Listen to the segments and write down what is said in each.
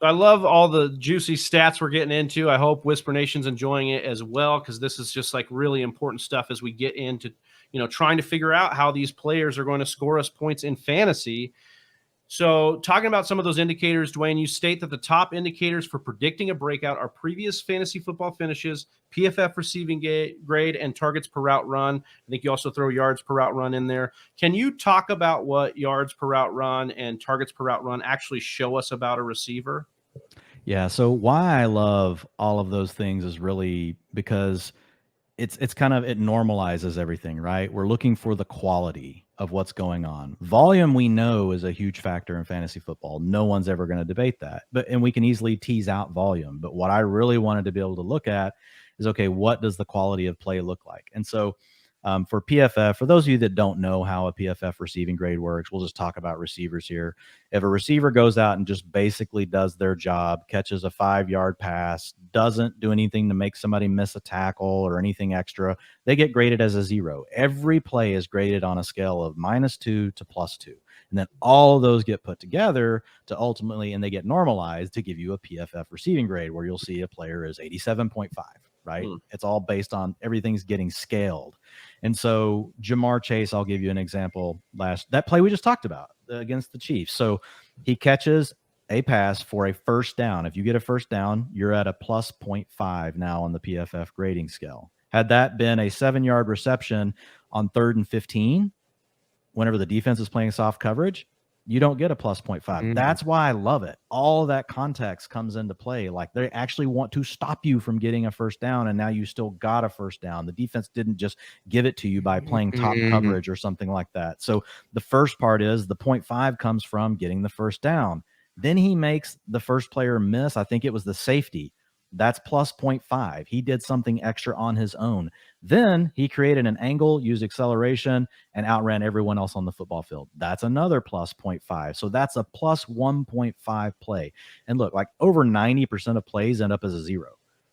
I love all the juicy stats we're getting into. I hope Whisper Nation's enjoying it as well, because this is just like really important stuff as we get into, trying to figure out how these players are going to score us points in fantasy. So talking about some of those indicators, Dwain, you state that the top indicators for predicting a breakout are previous fantasy football finishes, PFF receiving grade, and targets per route run. I think you also throw yards per route run in there. Can you talk about what yards per route run and targets per route run actually show us about a receiver? Yeah. So why I love all of those things is really because it's kind of, it normalizes everything, right? We're looking for the quality of what's going on. Volume, we know, is a huge factor in fantasy football. No one's ever going to debate that. And we can easily tease out volume. But what I really wanted to be able to look at is, okay, what does the quality of play look like? And so for PFF, for those of you that don't know how a PFF receiving grade works, we'll just talk about receivers here. If a receiver goes out and just basically does their job, catches a 5-yard pass, doesn't do anything to make somebody miss a tackle or anything extra, they get graded as a 0. Every play is graded on a scale of -2 to +2. And then all of those get put together to ultimately, and they get normalized to give you a PFF receiving grade, where you'll see a player is 87.5, right? It's all based on, everything's getting scaled. And so Jamar Chase, I'll give you an example. That play we just talked about against the Chiefs. So he catches a pass for a first down. If you get a first down, you're at a plus 0.5 now on the PFF grading scale. Had that been a 7-yard reception on 3rd and 15, whenever the defense is playing soft coverage, you don't get a plus 0.5. That's why I love it. All of that context comes into play. Like, they actually want to stop you from getting a first down, and now you still got a first down. The defense didn't just give it to you by playing top coverage or something like that. So the first part is the 0.5 comes from getting the first down. Then he makes the first player miss. I think it was the safety. That's plus 0.5. He did something extra on his own. Then he created an angle, used acceleration, and outran everyone else on the football field. That's another plus 0.5. So that's a plus 1.5 play. And look, like over 90% of plays end up as a 0,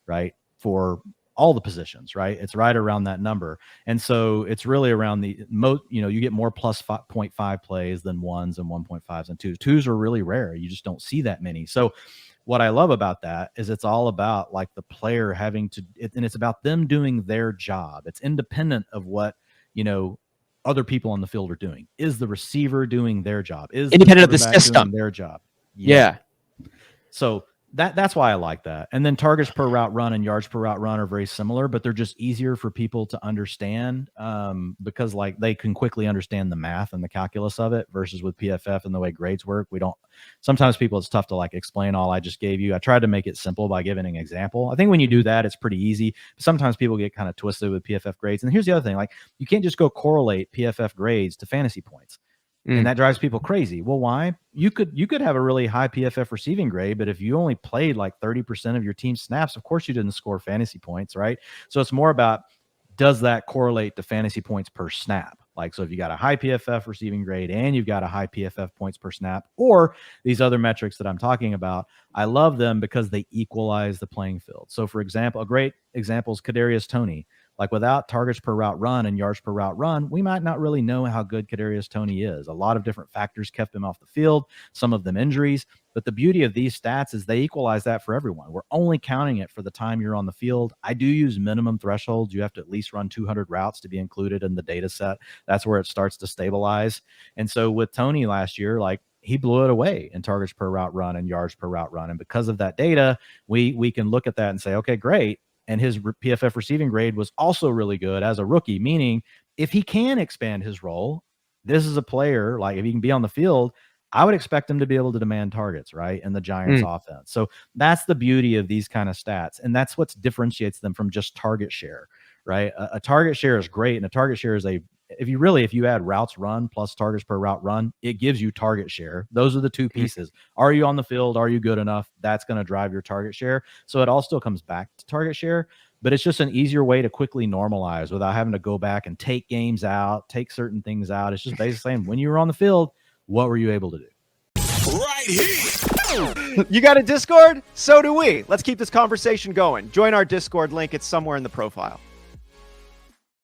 right? For all the positions, right? It's right around that number. And so it's really around the most, you get more plus 0.5 plays than 1s and 1.5s and 2s. 2s are really rare. You just don't see that many. So what I love about that is it's all about like the player having to, and it's about them doing their job. It's independent of what, other people on the field are doing. Is the receiver doing their job? Is independent of the system doing their job? Yeah. So that's why I like that. And then targets per route run and yards per route run are very similar, but they're just easier for people to understand because like they can quickly understand the math and the calculus of it, versus with PFF and the way grades work. Sometimes people, it's tough to like explain all I just gave you. I tried to make it simple by giving an example. I think when you do that, it's pretty easy. But sometimes people get kind of twisted with PFF grades. And here's the other thing, like you can't just go correlate PFF grades to fantasy points. And that drives people crazy. Well, why? You could have a really high PFF receiving grade, but if you only played like 30% of your team's snaps, of course you didn't score fantasy points, right? So it's more about, does that correlate to fantasy points per snap? Like, so if you got a high PFF receiving grade and you've got a high PFF points per snap, or these other metrics that I'm talking about, I love them because they equalize the playing field. So for example, a great example is Kadarius Toney. Like without targets per route run and yards per route run, we might not really know how good Kadarius Toney is. A lot of different factors kept him off the field, some of them injuries. But the beauty of these stats is they equalize that for everyone. We're only counting it for the time you're on the field. I do use minimum thresholds. You have to at least run 200 routes to be included in the data set. That's where it starts to stabilize. And so with Toney last year, like, he blew it away in targets per route run and yards per route run. And because of that data, we can look at that and say, okay, great. And his PFF receiving grade was also really good as a rookie, meaning if he can expand his role, this is a player, like if he can be on the field, I would expect him to be able to demand targets, right, in the Giants offense. So that's the beauty of these kind of stats. And that's what differentiates them from just target share, right? A target share is great. And a target share is if you add routes run plus targets per route run, it gives you target share. Those are the two pieces. Are you on the field? Are you good enough? That's going to drive your target share. So it all still comes back to target share, but it's just an easier way to quickly normalize without having to go back and take games out, take certain things out. It's just basically saying, when you were on the field, what were you able to do? Right here. You got a Discord? So do we. Let's keep this conversation going. Join our Discord link. It's somewhere in the profile.